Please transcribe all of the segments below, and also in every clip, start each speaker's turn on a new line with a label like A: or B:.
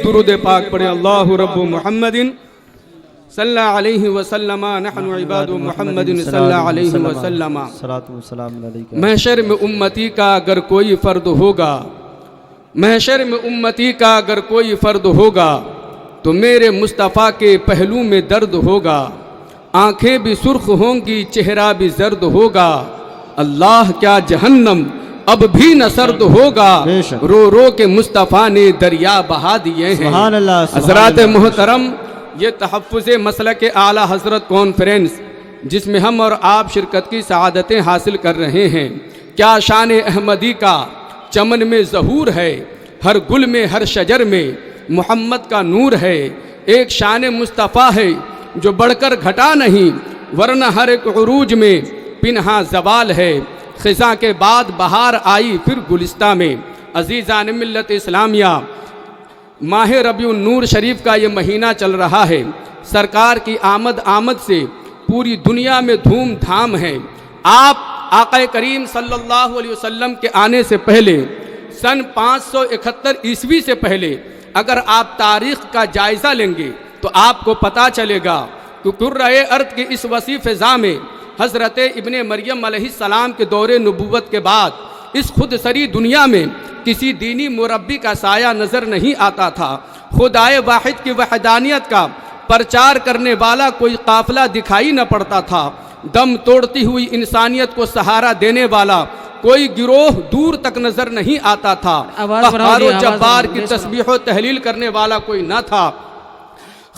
A: درود پاک پڑھے اللہ رب محمد صلی اللہ علیہ وسلم نحن عباد محمد صلی اللہ علیہ وسلم۔ محشر میں امتی کا اگر کوئی فرد ہوگا، محشر میں امتی کا اگر کوئی فرد ہوگا تو میرے مصطفیٰ کے پہلو میں درد ہوگا، آنکھیں بھی سرخ ہوں گی چہرہ بھی زرد ہوگا، اللہ کیا جہنم اب بھی نہ سرد ہوگا، رو رو کے مصطفیٰ نے دریا بہا دیے ہیں۔ حضرات محترم، یہ تحفظ مسلک اعلیٰ حضرت کانفرنس جس میں ہم اور آپ شرکت کی سعادتیں حاصل کر رہے ہیں، کیا شان احمدی کا چمن میں ظہور ہے، ہر گل میں ہر شجر میں محمد کا نور ہے، ایک شان مصطفیٰ ہے جو بڑھ کر گھٹا نہیں، ورنہ ہر ایک عروج میں پنہا زوال ہے، خزاں کے بعد بہار آئی پھر گلستہ میں۔ عزیزان ملت اسلامیہ، ماہ ربیع النور شریف کا یہ مہینہ چل رہا ہے، سرکار کی آمد سے پوری دنیا میں دھوم دھام ہے۔ آپ آقا کریم صلی اللہ علیہ وسلم کے آنے سے پہلے سن 571 عیسوی سے پہلے اگر آپ تاریخ کا جائزہ لیں گے تو آپ کو پتہ چلے گا کہ کرۂ ارض کی اس وسیع فضا میں حضرت ابن مریم علیہ السلام کے دور نبوت کے بعد اس خود سری دنیا میں کسی دینی مربی کا سایہ نظر نہیں آتا تھا، خدائے واحد کی وحدانیت کا پرچار کرنے والا کوئی قافلہ دکھائی نہ پڑتا تھا، دم توڑتی ہوئی انسانیت کو سہارا دینے والا کوئی گروہ دور تک نظر نہیں آتا تھا، قہار و جبار کی تسبیح و تحلیل کرنے والا کوئی نہ تھا،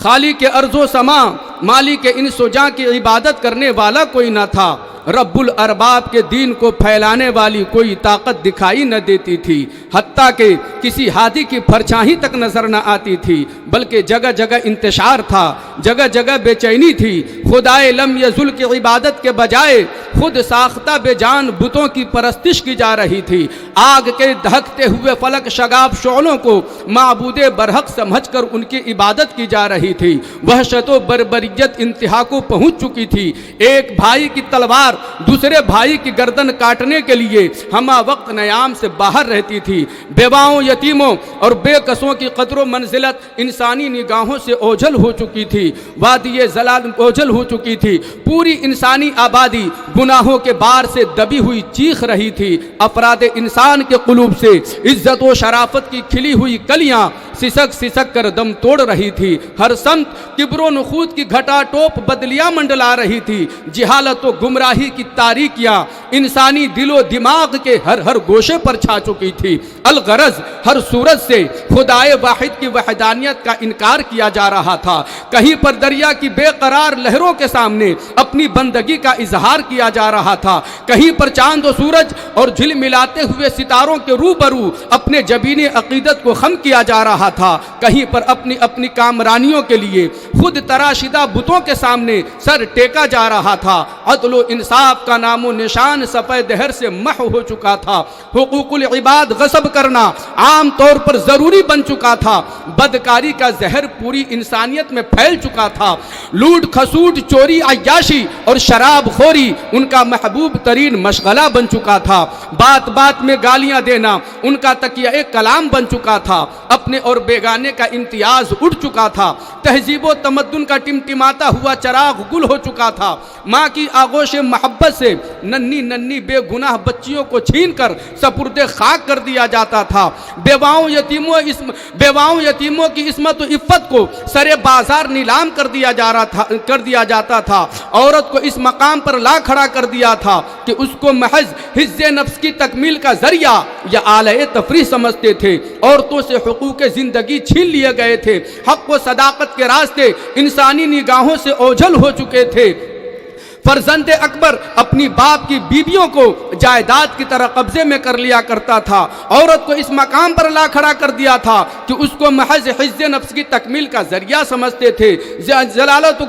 A: خالق ارض و سما مالک انس و جاں کی عبادت کرنے والا کوئی نہ تھا، رب الارباب کے دین کو پھیلانے والی کوئی طاقت دکھائی نہ دیتی تھی، حتیٰ کہ کسی ہادی کی پرچھائی تک نظر نہ آتی تھی، بلکہ جگہ جگہ انتشار تھا، جگہ جگہ بے چینی تھی، خدائے لم یزل کی عبادت کے بجائے خود ساختہ بے جان بتوں کی پرستش کی جا رہی تھی، آگ کے دہکتے ہوئے فلک شگاف شعلوں کو معبود برحق سمجھ کر ان کی عبادت کی جا رہی تھی، وحشت و بربریت انتہا کو پہنچ چکی تھی، ایک بھائی کی تلوار دوسرے بھائی کی گردن کاٹنے کے لیے ہمہ وقت نیام سے باہر رہتی تھی، بیواؤں یتیموں اور بے کسوں کی قدر و منزلت انسانی نگاہوں سے اوجھل ہو چکی تھی، وادی زلال اوجھل ہو چکی تھی، پوری انسانی آبادی گناہوں کے بار سے دبی ہوئی چیخ رہی تھی، افراد انسان کے قلوب سے عزت و شرافت کی کھلی ہوئی کلیاں سسک سسک کر دم توڑ رہی تھی، ہر سمت کبر و نخوت کی گھٹا ٹوپ بدلیاں منڈلا رہی تھی، جہالت و گمراہی کی تاریکیاں انسانی دل و دماغ کے ہر گوشے پر چھا چکی تھی، الغرض ہر صورت سے خدائے واحد کی وحدانیت کا انکار کیا جا رہا تھا، کہیں پر دریا کی بے قرار لہروں کے سامنے اپنی بندگی کا اظہار کیا جا رہا تھا، کہیں پر چاند و سورج اور جھل ملاتے ہوئے ستاروں کے روبرو اپنے جبین عقیدت کو خم کیا جا رہا تھا، کہیں پر اپنی کامرانیوں کے لیے خود تراشدہ بتوں کے سامنے سر ٹیکا جا رہا تھا، عدل و انصاف کا نام و نشان صفحہ دہر سے محو ہو چکا تھا، حقوق العباد غصب کرنا عام طور پر ضروری بن چکا تھا، بدکاری کا زہر پوری انسانیت میں پھیل چکا تھا، لوٹ کھسوٹ چوری عیاشی اور شراب خوری ان کا محبوب ترین مشغلہ بن چکا تھا، بات بات میں گالیاں دینا ان کا تکیہ کلام بن چکا تھا، اپنے اور بیگانے کا امتیاز اٹھ چکا تھا، تہذیب و تمدن کا ٹمٹماتا ہوا چراغ گل ہو چکا تھا، ماں کی آغوش محبت سے ننھی بے گناہ بچیوں کو چھین کر سپرد خاک کر دیا جاتا تھا، بیواؤں یتیموں کی عصمت و عفت کو سر بازار نیلام کر دیا جاتا تھا، عورت کو اس مقام پر لا کھڑا کر دیا تھا کہ اس کو محض حفظ نفس کی تکمیل کا ذریعہ یا آلہ تفریح سمجھتے تھے، عورتوں سے حقوق زندگی چھین لیے گئے تھے، حق و صداقت کے راستے انسانی نگاہوں سے اوجھل ہو چکے تھے، فرزند اکبر اپنی باپ کی بیویوں کو جائیداد کی طرح قبضے میں کر لیا کرتا تھا، عورت کو اس مقام پر لا کھڑا کر دیا تھا کہ اس کو محض حفظ نفس کی تکمیل کا ذریعہ سمجھتے تھے، ضلالت و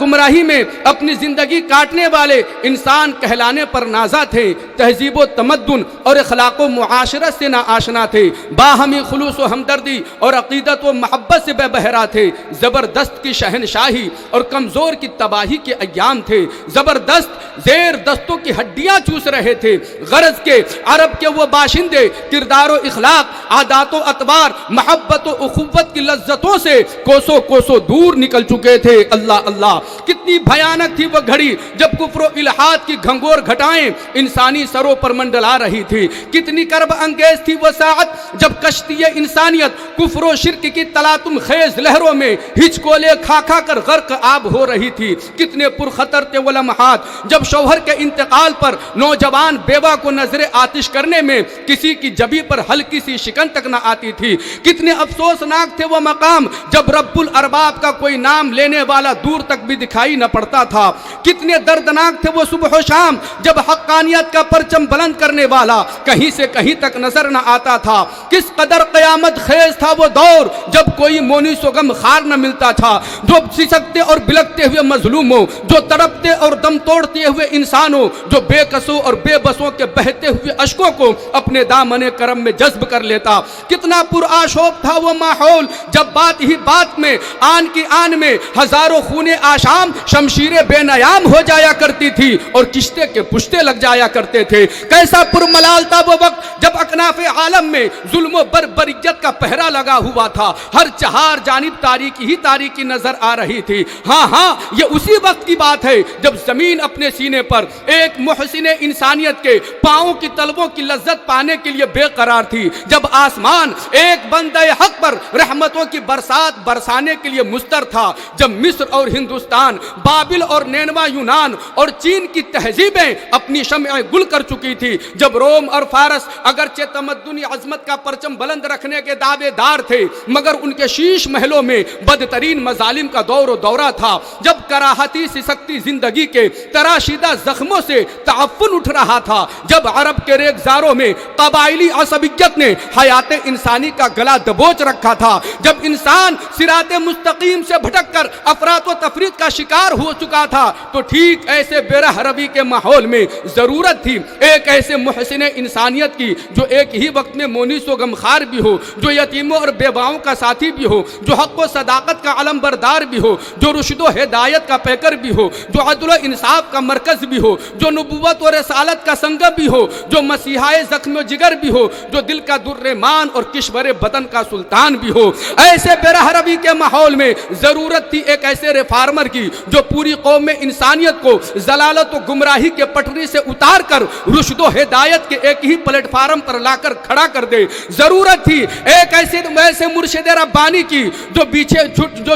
A: گمراہی میں اپنی زندگی کاٹنے والے انسان کہلانے پر نازا تھے، تہذیب و تمدن اور اخلاق و معاشرت سے ناآشنا تھے، باہمی خلوص و ہمدردی اور عقیدت و محبت سے بے بہرا تھے، زبردست کی شہنشاہی اور کمزور کی تباہی کے ایام تھے، زبردست زیر دستوں کی ہڈیاں چوس رہے تھے۔ غرض کے عرب کے وہ باشندے کردار و اخلاق، عادات و اطوار، محبت و اخوت کی لذتوں سے کوسوں کوسوں دور نکل چکے تھے۔ اللہ اللہ، کتنی بھیانک تھی وہ گھڑی جب کفر و الحاد کی گھنگور گھٹائیں انسانی سروں پر منڈلا رہی تھی۔ کتنی کرب انگیز تھی وہ ساعت جب کشتی انسانیت کفر و شرک کی تلاطم خیز لہروں میں ہچکولے کھا کھا کر غرق آب ہو رہی تھی۔ کتنے پرخطر تھے وہ لمحات جب شوہر کے انتقال پر نوجوان بیوہ کو نظر آتش کرنے میں کسی کی جبی پر ہلکی سی شکن تک نہ آتی تھی۔ کتنے افسوسناک تھے وہ مقام جب رب الارباب کا کوئی نام لینے والا دور تک بھی دکھائی نہ پڑتا تھا۔ کتنے دردناک تھے وہ صبح و شام جب حقانیت کا پرچم بلند کرنے والا کہیں سے کہیں تک نظر نہ آتا تھا۔ کس قدر قیامت خیز تھا وہ دور جب کوئی مونس و غم خار نہ ملتا تھا، جو سسکتے اور بلکتے ہوئے مظلوموں، جو تڑپتے اور دم توڑتے ہوئے انسانوں، جو بے کسوں اور بے بسوں کے بہتے ہوئے اشکوں کو اپنے دامن کرم میں جذب کر لیتا۔ کتنا پرآشوب تھا وہ ماحول جب بات ہی بات میں آن کی آن میں ہزاروں خونے آشام شمشیریں بے نیام ہو جایا کرتی تھی اور کشتے کے پشتے لگ جایا کرتے تھے۔ کیسا پرملال تھا وہ وقت جب اکناف عالم میں ظلم و بربریت کا پہرا لگا ہوا تھا، ہر چہار جانب تاریکی ہی تاریکی نظر آ رہی تھی۔ ہاں یہ اسی وقت کی بات ہے جب زمین اپنے سینے پر ایک محسن انسانیت کے پاؤں کی طلبوں کی لذت پانے کے لیے بے قرار تھی، جب آسمان ایک بندہ حق پر رحمتوں کی برسات برسانے کے لیے مستر تھا، جب مصر اور ہندوستان، بابل اور نینوا یونان اور چین کی تہذیبیں اپنی شمع گل کر چکی تھی، جب روم اور فارس اگرچہ تمدنی عظمت کا پرچم بلند رکھنے کے دعوے دار تھے مگر ان کے شیش محلوں میں بدترین مظالم کا دور و دورہ تھا، جب کراہتی سسکتی زندگی کے تراشیدہ زخموں سے تعفن اٹھ رہا تھا، جب عرب کے ریگزاروں میں قبائلی عصبیت نے حیات انسانی کا گلا دبوچ رکھا تھا، جب انسان صراط مستقیم سے بھٹک کر افراط و تفریط کا شکار ہو چکا تھا، تو ٹھیک ایسے بے رہ روی کے ماحول میں ضرورت تھی ایک ایسے محسن انسانیت کی جو ایک ہی وقت میں مونس و غمخوار بھی ہو، جو یتیموں اور بیواؤں کا ساتھی بھی ہو، جو حق و صداقت کا علم بردار بھی ہو، جو رشد و ہدایت کا پیکر بھی ہو، جو عدل و انصاف کا مرکز بھی ہو، جو نبوت و رسالت کا سنگ بھی ہو، جو مسیحائے زخم و جگر بھی ہو، جو دل کا در مان اور کشور بدن کا سلطان بھی ہو۔ ایسے بے رہ روی کے ماحول میں ضرورت تھی ایک ایسے ریفارمر کی جو پوری قوم میں انسانیت کو ضلالت و گمراہی کے پٹری سے اتار کر رشد و ہدایت کے ایک ہی پلیٹ فارم پر لا کر کھڑا کر دے۔ ضرورت تھی ایک ایسے مرشد ربانی کی جو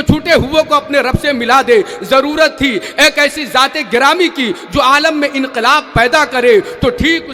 A: چھوٹے ہوئے کو اپنے رب سے ملا دے۔ ضرورت تھی ایک ایسی ذات گرامی کی جو عالم میں انقلاب پیدا کرے۔ تو ٹھیک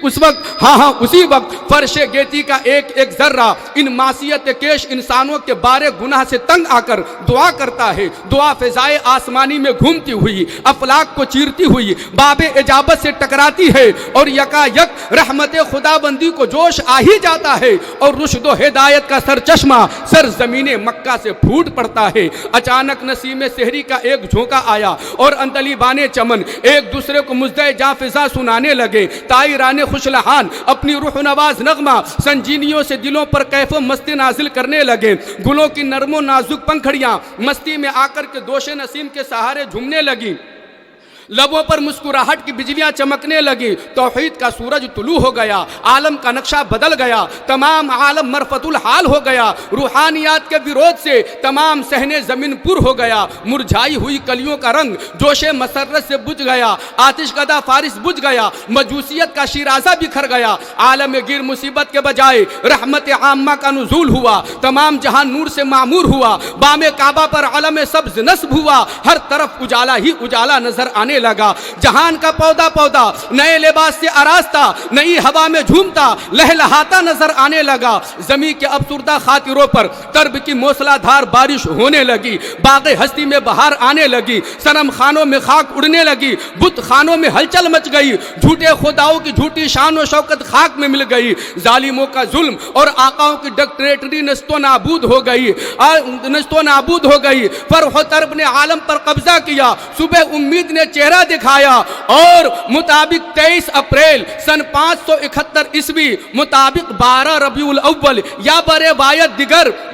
A: اس وقت اسی وقت فرش گیتی کا ایک ایک ذرہ ان معصیت کیش انسانوں کے بارے گناہ سے تنگ آ کر دعا کرتا ہے۔ دعا فضائے آسمانی میں گھومتی ہوئی افلاک کو چیرتی ہوئی باب اجابت سے ٹکراتی ہے اور یکا یک رحمت خدا بندی کو جوش آ ہی جاتا ہے اور رشد و ہدایت کا سر چشمہ سر زمین مکہ سے پھوٹ پڑتا ہے۔ اچانک نسیم سحری کا ایک جھونکا آیا اور اندلیبان چمن ایک دوسرے کو مزدہ جاں فضا سنانے لگے۔ طائران خوش لحان اپنی روح نواز نغمہ سنجینیوں سے دلوں پر کیف و مستی نازل کرنے لگے۔ گلوں کی نرم و نازک پنکھڑیاں مستی میں آ کر کے دوش نسیم کے سہارے جھومنے لگی، لبوں پر مسکراہٹ کی بجلیاں چمکنے لگی۔ توحید کا سورج طلوع ہو گیا، عالم کا نقشہ بدل گیا، تمام عالم مرفت الحال ہو گیا۔ روحانیات کے ویرود سے تمام صحنے زمین پر ہو گیا۔ مرجھائی ہوئی کلیوں کا رنگ جوش مسرت سے بجھ گیا، آتش کدہ فارس بجھ گیا، مجوسیت کا شیرازہ بکھر گیا۔ عالم گیر مصیبت کے بجائے رحمت عامہ کا نزول ہوا، تمام جہان نور سے معمور ہوا۔ بام کعبہ پر علم سبز نصب ہوا، ہر طرف اجالا ہی اجالا نظر آنے لگا۔ جہان کا پودا نئے لباس سے آراستہ نئی ہوا میں جھومتا لہلہاتا نظر آنے لگا۔ زمین کے افسردہ خاطروں پر ترب کی موسلا دھار بارش ہونے لگی، باغ ہستی میں بہار آنے لگی، صنم خانوں میں خاک اڑنے لگی، بت خانوں میں ہلچل مچ گئی، جھوٹے خداؤں کی جھوٹی شان و شوکت خاک میں مل گئی، ظالموں کا ظلم اور آقاؤں کی ڈکٹیٹری نست و نابود ہو گئی۔ فرح و طرب نے عالم پر قبضہ کیا، صبح امید نے چہرہ دکھایا اور مطابق 23 اپریل سن 571 عیسوی مطابق 12 ربیع الاول یا بروایت دیگر